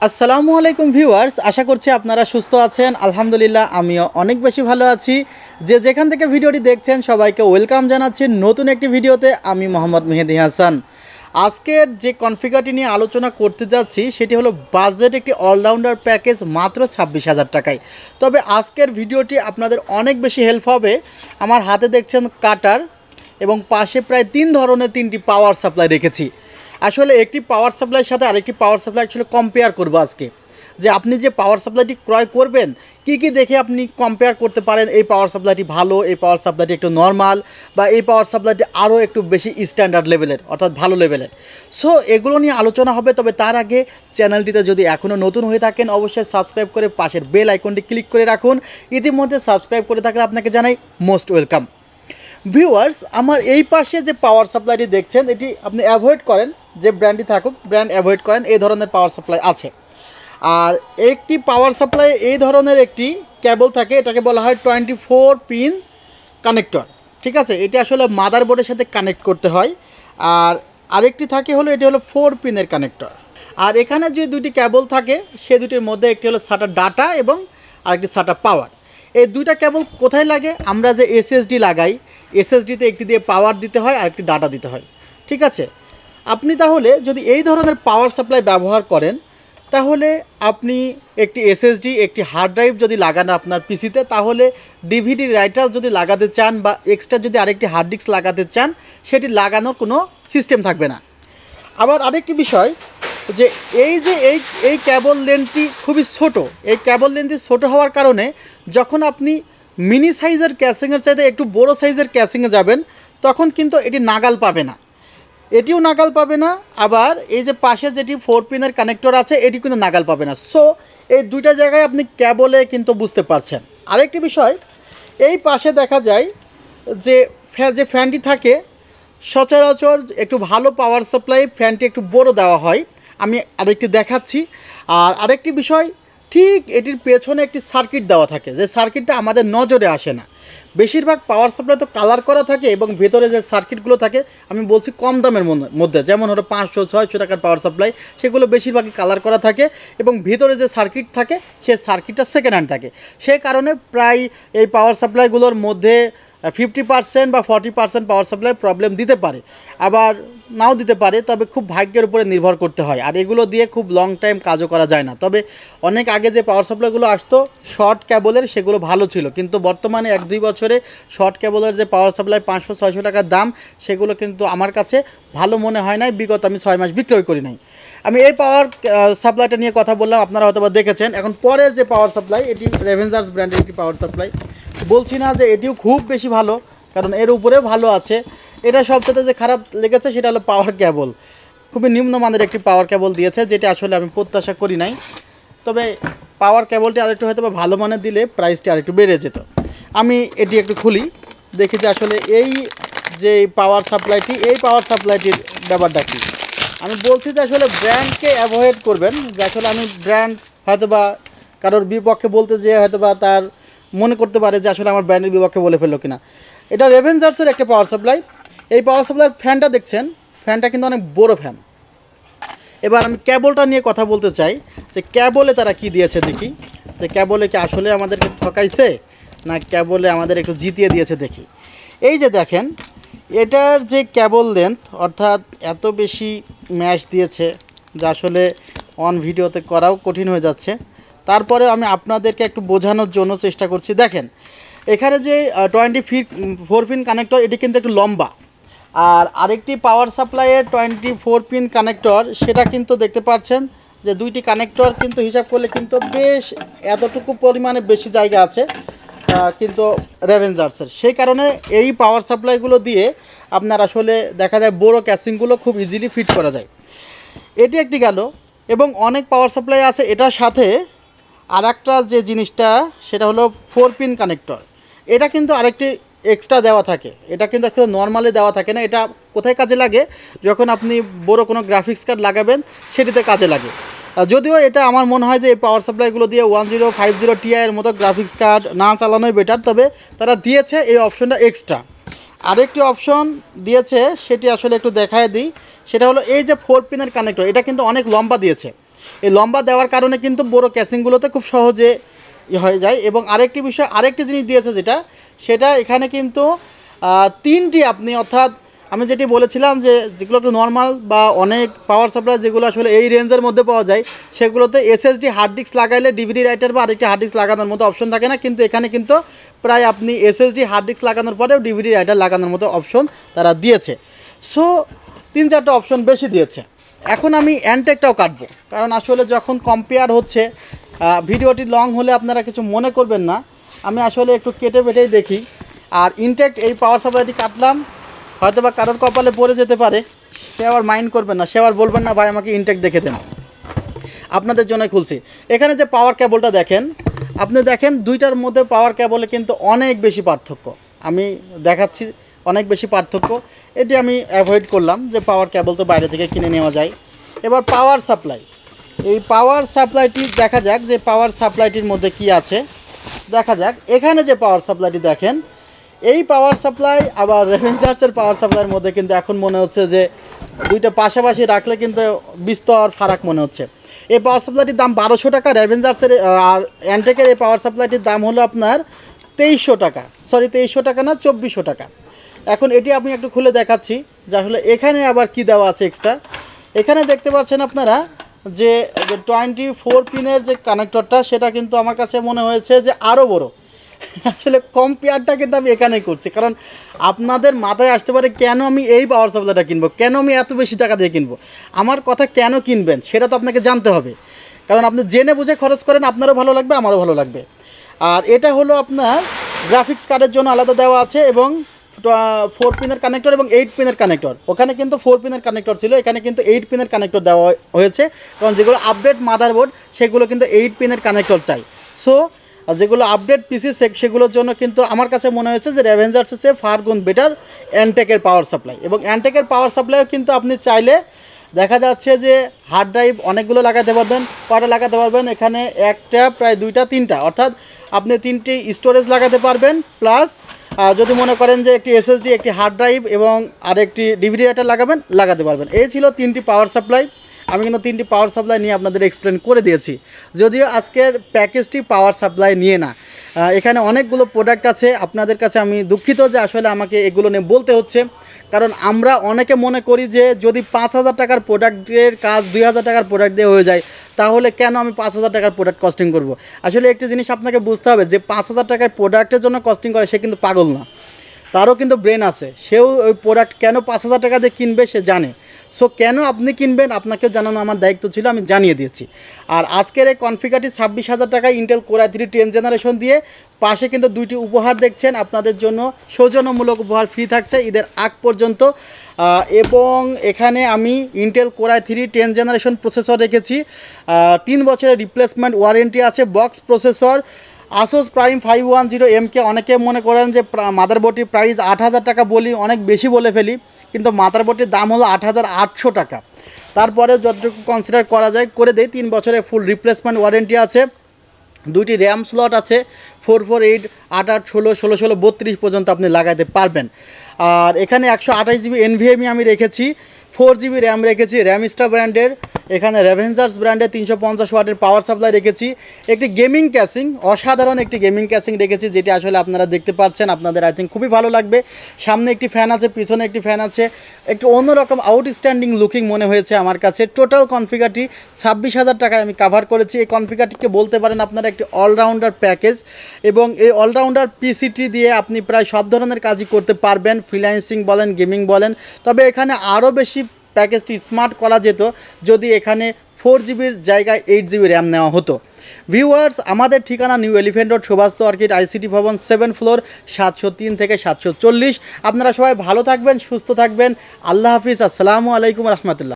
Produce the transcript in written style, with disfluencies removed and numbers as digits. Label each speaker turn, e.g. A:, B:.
A: আসসালামু আলাইকুম ভিউয়ার্স, আশা করছি আপনারা সুস্থ আছেন। আলহামদুলিল্লাহ আমিও অনেক বেশি ভালো আছি। যে যেখান থেকে ভিডিওটি দেখছেন সবাইকে ওয়েলকাম জানাচ্ছি নতুন একটি ভিডিওতে। আমি মোহাম্মদ মেহেদি হাসান। আজকের যে কনফিগারটি নিয়ে আলোচনা করতে যাচ্ছি সেটি হলো বাজেট একটি অলরাউন্ডার প্যাকেজ মাত্র 26,000 টাকায়। তবে আজকের ভিডিওটি আপনাদের অনেক বেশি হেল্প হবে। আমার হাতে দেখছেন কাটার এবং পাশে প্রায় 3 ধরনের 3টি পাওয়ার সাপ্লাই রেখেছি। আসলে একটি পাওয়ার সাপ্লাইয়ের সাথে আরেকটি পাওয়ার সাপ্লাই আসলে কম্পেয়ার করবো আজকে, যে আপনি যে পাওয়ার সাপ্লাইটি ক্রয় করবেন কি কি দেখে আপনি কম্পেয়ার করতে পারেন এই পাওয়ার সাপ্লাইটি ভালো, এই পাওয়ার সাপ্লাইটি একটু নর্মাল, বা এই পাওয়ার সাপ্লাইটি আরও একটু বেশি স্ট্যান্ডার্ড লেভেলের অর্থাৎ ভালো লেভেলের। সো এগুলো নিয়ে আলোচনা হবে। তবে তার আগে চ্যানেলটিতে যদি এখনও নতুন হয়ে থাকেন অবশ্যই সাবস্ক্রাইব করে পাশের বেল আইকনটি ক্লিক করে রাখুন। ইতিমধ্যে সাবস্ক্রাইব করে থাকলে আপনাকে জানাই মোস্ট ওয়েলকাম। ভিউয়ার্স, আমার এই পাশে যে পাওয়ার সাপ্লাইটি দেখছেন এটি আপনি অ্যাভয়েড করেন, যে ব্র্যান্ডই থাকুক ব্র্যান্ড অ্যাভয়েড করেন। এই ধরনের পাওয়ার সাপ্লাই আছে। আর একটি পাওয়ার সাপ্লাই এই ধরনের একটি কেবল থাকে, এটাকে বলা হয় 24 পিন কানেক্টর। ঠিক আছে, এটি আসলে মাদারবোর্ডের সাথে কানেক্ট করতে হয়। আর আরেকটি থাকে হলো এটি হলো 4 পিনের কানেক্টর। আর এখানে যে দুটি কেবল থাকে সে দুটির মধ্যে একটি হলো সাটা ডাটা এবং আরেকটি সাটা পাওয়ার। এই দুইটা কেবল কোথায় লাগে? আমরা যে এসএসডি লাগাই, এসএসডিতে একটি দিয়ে পাওয়ার দিতে হয় আর একটি ডাটা দিতে হয়। ঠিক আছে, আপনি তাহলে যদি এই ধরনের পাওয়ার সাপ্লাই ব্যবহার করেন তাহলে আপনি একটি এসএসডি, একটি হার্ড ড্রাইভ যদি লাগান আপনার পিসিতে, তাহলে ডিভিডি রাইটার যদি লাগাতে চান বা এক্সট্রা যদি আরেকটি হার্ড ডিস্ক লাগাতে চান সেটি লাগানোর কোনো সিস্টেম থাকবে না। আবার আরেকটি বিষয়, যে এই ক্যাবল লেন্থটি খুবই ছোট। এই ক্যাবল লেন্থটি ছোট হওয়ার কারণে যখন আপনি মিনি সাইজের ক্যাসিংয়ের চাইতে একটু বড় সাইজের ক্যাসিংয়ে যাবেন তখন কিন্তু এটি নাগাল পাবে না, এটিও নাগাল পাবে না। আবার এই যে পাশে যেটি 4 পিনের কানেক্টর আছে এটি কিন্তু নাগাল পাবে না। সো এই দুইটা জায়গায় আপনি ক্যাবলে কিন্তু বুঝতে পারছেন। আরেকটি বিষয়, এই পাশে দেখা যায় যে ফ্যানটি থাকে সচরাচর একটু ভালো পাওয়ার সাপ্লাই ফ্যানটি একটু বড় দেওয়া হয়। আমি আরেকটি দেখাচ্ছি। আর আরেকটি বিষয়, ঠিক এটির পেছনে একটি সার্কিট দেওয়া থাকে, যে সার্কিটটা আমাদের নজরে আসে না। বেশিরভাগ পাওয়ার সাপ্লাই তো কালার করা থাকে এবং ভেতরে যে সার্কিটগুলো থাকে আমি বলছি কম দামের মধ্যে, যেমন হলো 500-600 টাকার পাওয়ার সাপ্লাই, সেগুলো বেশিরভাগই কালার করা থাকে এবং ভিতরে যে সার্কিট থাকে সে সার্কিটটা সেকেন্ড হ্যান্ড থাকে। সেই কারণে প্রায় এই পাওয়ার সাপ্লাইগুলোর মধ্যে 50% বা 40% পাওয়ার সাপ্লাই প্রবলেম দিতে পারে, আবার নাও দিতে পারে। তবে খুব ভাগ্যের উপরে নির্ভর করতে হয়। আর এগুলো দিয়ে খুব লং টাইম কাজও করা যায় না। তবে অনেক আগে যে পাওয়ার সাপ্লাইগুলো আসতো শর্ট কেবলের সেগুলো ভালো ছিল, কিন্তু বর্তমানে 1-2 বছরে শর্ট কেবলের যে পাওয়ার সাপ্লাই 500-600 টাকার দাম সেগুলো কিন্তু আমার কাছে ভালো মনে হয় নাই। বিগত আমি 6 মাস বিক্রয় করি নাই। আমি এই পাওয়ার সাপ্লাইটা নিয়ে কথা বললাম, আপনারা হয়তো বা দেখেছেন। এখন পরের যে পাওয়ার সাপ্লাই এটি রেভেঞ্জার্স ব্র্যান্ডের একটি পাওয়ার সাপ্লাই। বলছি না যে এটিও খুব বেশি ভালো, কারণ এর উপরেও ভালো আছে। এটা সবচেয়ে যে খারাপ লেগেছে সেটা হলো পাওয়ার কেবল। খুবই নিম্নমানের একটি পাওয়ার কেবল দিয়েছে, যেটা আসলে আমি প্রত্যাশা করি নাই। তবে পাওয়ার কেবলটি আরেকটু হয়তো বা ভালো মানের দিলে প্রাইসটি আরেকটু বেড়ে যেত। আমি এটি একটু খুলি, দেখি যে আসলে এই যে পাওয়ার সাপ্লাইটি, এই পাওয়ার সাপ্লাইটির ব্যাপারটা কী। আমি বলছি যে আসলে ব্র্যান্ডকে অ্যাভয়েড করবেন। যে আসলে আমি ব্র্যান্ড হয়তো বা কারোর বিপক্ষে বলতে যেয়ে হয়তো বা তার মনে করতে পারে যে আসলে আমার ব্র্যান্ডের বিপক্ষে বলে ফেললো কিনা। এটা রেভেঞ্জার্সের একটা পাওয়ার সাপ্লাই। এই পাওয়ার সাপ্লাইয়ের ফ্যানটা দেখছেন, ফ্যানটা কিন্তু অনেক বড় ফ্যান। এবার আমি কেবলটা নিয়ে কথা বলতে চাই, যে কেবলে তারা কি দিয়েছে দেখি, যে কেবলে কি আসলে আমাদেরকে ঠকাইছে না কেবলে আমাদের একটু জিতিয়ে দিয়েছে দেখি। এই যে দেখেন এটার যে কেবল লেন্থ, অর্থাৎ এত বেশি ম্যাশ দিয়েছে যা আসলে অন ভিডিওতে করাও কঠিন হয়ে যাচ্ছে। তারপরে আমি আপনাদেরকে একটু বোঝানোর জন্য চেষ্টা করছি। দেখেন এখানে যে 24 পিন কানেক্টর এটি কিন্তু একটু লম্বা। আর আরেকটি পাওয়ার সাপ্লাইয়ের 24 পিন কানেক্টর সেটা কিন্তু দেখতে পাচ্ছেন যে দুইটি কানেক্টর কিন্তু হিসাব করলে কিন্তু বেশ এতটুকু পরিমাণে বেশি জায়গা আছে কিন্তু রেভেঞ্জার্সের। সেই কারণে এই পাওয়ার সাপ্লাইগুলো দিয়ে আপনার আসলে দেখা যায় বড় ক্যাসিংগুলো খুব ইজিলি ফিট করা যায়। এটি একটি গেল। এবং অনেক পাওয়ার সাপ্লাই আছে এটার সাথে আর একটা যে জিনিসটা সেটা হলো 4 পিন কানেক্টর। এটা কিন্তু আরেকটি এক্সট্রা দেওয়া থাকে, এটা কিন্তু একটু নর্মালি দেওয়া থাকে না। এটা কোথায় কাজে লাগে? যখন আপনি বড় কোনো গ্রাফিক্স কার্ড লাগাবেন সেটিতে কাজে লাগে। যদিও এটা আমার মনে হয় যে এই পাওয়ার সাপ্লাইগুলো দিয়ে 1050 Ti এর মতো গ্রাফিক্স কার্ড না চালানোই বেটার। তবে তারা দিয়েছে এই অপশনটা এক্সট্রা। আরেকটি অপশন দিয়েছে সেটি আসলে একটু দেখায় দিই, সেটা হলো এই যে 4 পিনের কানেক্টর, এটা কিন্তু অনেক লম্বা দিয়েছে। এই লম্বা দেওয়ার কারণে কিন্তু বড় ক্যাসিংগুলোতে খুব সহজে হয়ে যায়। এবং আরেকটি বিষয়, আরেকটি জিনিস দিয়েছে সেটা এখানে কিন্তু তিনটি আপনি, অর্থাৎ আমি যেটি বলেছিলাম যে যেগুলো একটু নর্মাল বা অনেক পাওয়ার সাপ্লাই যেগুলো আসলে এই রেঞ্জের মধ্যে পাওয়া যায় সেগুলোতে এসএসডি হার্ড ডিস্ক লাগাইলে ডিভিডি রাইটার বা আরেকটি হার্ড ডিস্ক লাগানোর মতো অপশন থাকে না, কিন্তু এখানে কিন্তু প্রায় আপনি এসএসডি হার্ড ডিস্ক লাগানোর পরেও ডিভিডি রাইটার লাগানোর মতো অপশন তারা দিয়েছে। সো 3-4টা অপশন বেশি দিয়েছে। এখন আমি অ্যান্টেকটাও কাটবো, কারণ আসলে যখন কম্পেয়ার হচ্ছে ভিডিওটি লং হলে আপনারা কিছু মনে করবেন না, আমি আসলে একটু কেটে বেটেই দেখি। আর ইনটেক্ট এই পাওয়ার সাপ্লাইটি কাটলাম, হয়তো বা কারোর কপালে পড়ে যেতে পারে, সে আবার মাইন্ড করবেন না, সে আবার বলবেন না ভাই আমাকে ইনটেক্ট দেখে দেন, আপনাদের জন্য খুলছি। এখানে যে পাওয়ার কেবলটা দেখেন, আপনি দেখেন দুইটার মধ্যে পাওয়ার কেবলে কিন্তু অনেক বেশি পার্থক্য, আমি দেখাচ্ছি অনেক বেশি পার্থক্য। এটি আমি অ্যাভয়েড করলাম যে পাওয়ার কেবল তো বাইরে থেকে কিনে নেওয়া যায়। এবার পাওয়ার সাপ্লাই, এই পাওয়ার সাপ্লাইটি দেখা যাক যে পাওয়ার সাপ্লাইটির মধ্যে কি আছে দেখা যাক। এখানে যে পাওয়ার সাপ্লাইটি দেখেন, এই পাওয়ার সাপ্লাই আবার রেভেঞ্জার্সের পাওয়ার সাপ্লাইয়ের মধ্যে কিন্তু এখন মনে হচ্ছে যে দুইটা পাশাপাশি রাখলে কিন্তু বিস্তর ফারাক মনে হচ্ছে। এই পাওয়ার সাপ্লাইটির দাম 1200 টাকা, রেভেঞ্জার্সের আর অ্যান্টেকের এই পাওয়ার সাপ্লাইটির দাম হলো আপনার 2300 টাকা, সরি 2300 টাকা না 2400 টাকা। এখন এটি আমি একটু খুলে দেখাচ্ছি যে আসলে এখানে আবার কি দেওয়া আছে এক্সট্রা। এখানে দেখতে পাচ্ছেন আপনারা যে 24 পিনের যে কানেক্টরটা, সেটা কিন্তু আমার কাছে মনে হয়েছে যে আরও বড়। আসলে কম্পেয়ারটা কিন্তু আমি এখানেই করছি, কারণ আপনাদের মাথায় আসতে পারে কেন আমি এই পাওয়ার সাপ্লাইটা কিনবো, কেন আমি এত বেশি টাকা দিয়ে কিনবো। আমার কথা কেন কিনবেন সেটা তো আপনাকে জানতে হবে, কারণ আপনি জেনে বুঝে খরচ করেন, আপনারও ভালো লাগবে আমারও ভালো লাগবে। আর এটা হলো আপনার গ্রাফিক্স কার্ডের জন্য আলাদা দেওয়া আছে, এবং 4 পিনের কানেক্টর এবং 8 পিনের কানেক্টর। ওখানে কিন্তু 4 পিনের কানেক্টর ছিল, এখানে কিন্তু 8 পিনের কানেক্টর দেওয়া হয়েছে, কারণ যেগুলো আপডেট মাদারবোর্ড সেগুলো কিন্তু 8 পিনের কানেক্টর চাই। সো যেগুলো আপডেট পিসি সেগুলোর জন্য কিন্তু আমার কাছে মনে হয়েছে যে রেভেঞ্জার্সের চেয়ে ফার গুণ বেটার অ্যান্টেকের পাওয়ার সাপ্লাই। এবং অ্যান্টেকের পাওয়ার সাপ্লাইও কিন্তু আপনি চাইলে দেখা যাচ্ছে যে হার্ড ড্রাইভ অনেকগুলো লাগাতে পারবেন, কটা লাগাতে পারবেন, এখানে একটা প্রায় 2টা 3টা, অর্থাৎ আপনি 3টি স্টোরেজ লাগাতে পারবেন, প্লাস যদি মনে করেন যে একটি এসএসডি, একটি হার্ড ড্রাইভ এবং আরেকটি ডিভিডি রাইটার লাগাতে পারবেন। এই ছিল 3টি পাওয়ার সাপ্লাই। আমি কিন্তু 3টি পাওয়ার সাপ্লাই নিয়ে আপনাদের এক্সপ্লেন করে দিয়েছি, যদিও আজকের প্যাকেজটি পাওয়ার সাপ্লাই নিয়ে না। এখানে অনেকগুলো প্রোডাক্ট আছে, আপনাদের কাছে আমি দুঃখিত যে আসলে আমাকে এগুলো নিয়ে বলতে হচ্ছে, কারণ আমরা অনেকে মনে করি যে যদি 5000 টাকার প্রোডাক্টের কাজ 2000 টাকার প্রোডাক্ট দিয়ে হয়ে যায়, তাহলে কেন আমি 5000 টাকার প্রোডাক্ট কস্টিং করব। আসলে একটি জিনিস আপনাকে বুঝতে হবে যে 5000 টাকায় প্রোডাক্টের জন্য কস্টিং করে সে কিন্তু পাগল না, তারও কিন্তু ব্রেন আছে, সেও ওই প্রোডাক্ট কেন 5000 টাকা দিয়ে কিনবে সে জানে। সো কেন আপনি কিনবেন আপনাকেও জানানো আমার দায়িত্ব ছিল, আমি জানিয়ে দিয়েছি। আর আজকের এই কনফিগারটি 26,000 টাকায় ইন্টেল কোর i3 10 জেনারেশন দিয়ে, পাশে কিন্তু 2টি উপহার দেখছেন, আপনাদের জন্য সৌজন্যমূলক উপহার ফ্রি থাকছে ঈদের আগ পর্যন্ত। এবং এখানে আমি Intel core i3 10 generation processor রেখেছি, 3 বছরের রিপ্লেসমেন্ট ওয়ারেন্টি আছে, box processor Asus prime 510MK। অনেকে মনে করেন যে মাদারবোর্ডটির প্রাইস 8,000 টাকা বলি, অনেক বেশি বলে ফেলি, কিন্তু মাদারবোর্ডটির দাম হলো 8,800 টাকা। তারপরে যতটুকু কনসিডার করা যায় করে দেয়। 3 বছরের ফুল রিপ্লেসমেন্ট ওয়ারেন্টি আছে, 2টি র্যাম স্লট আছে, 448, 88, 16, 16, 16, 32 পর্যন্ত আপনি লাগাইতে পারবেন। আর এখানে 128 GB NVMe আমি রেখেছি, 4 GB র্যাম রেখেছি র্যামস্টার ব্র্যান্ডের, এখানে রেভেঞ্জার্স ব্র্যান্ডের 350 ওয়াটের পাওয়ার সাপ্লাই রেখেছি, একটি গেমিং ক্যাসিং, অসাধারণ একটি গেমিং ক্যাসিং রেখেছি, যেটি আসলে আপনারা দেখতে পাচ্ছেন, আপনাদের আই থিঙ্ক খুবই ভালো লাগবে। সামনে একটি ফ্যান আছে, পিছনে একটি ফ্যান আছে, একটু অন্যরকম আউটস্ট্যান্ডিং লুকিং মনে হয়েছে আমার কাছে। টোটাল কনফিগারটি 26,000 টাকায় আমি কাভার করেছি। এই কনফিগারটিকে বলতে পারেন আপনারা একটি অলরাউন্ডার প্যাকেজ, এবং এই অলরাউন্ডার পিসিটি দিয়ে আপনি প্রায় সব ধরনের কাজই করতে পারবেন, ফ্রিল্যান্সিং বলেন, গেমিং বলেন। তবে এখানে আরও বেশি প্যাকেজটি স্মার্ট করা যেত যদি এখানে 4 জিবির জায়গায় 8 জিবি র্যাম নেওয়া হতো। ভিউয়ার্স, আমাদের ঠিকানা New Elephant Road, Subhash Orchid, ICT Bhaban, 7 floor, 703 থেকে 740। আপনারা সবাই ভালো থাকবেন, সুস্থ থাকবেন। আল্লাহ হাফিজ, আসসালামু আলাইকুম রহমতুল্লাহ।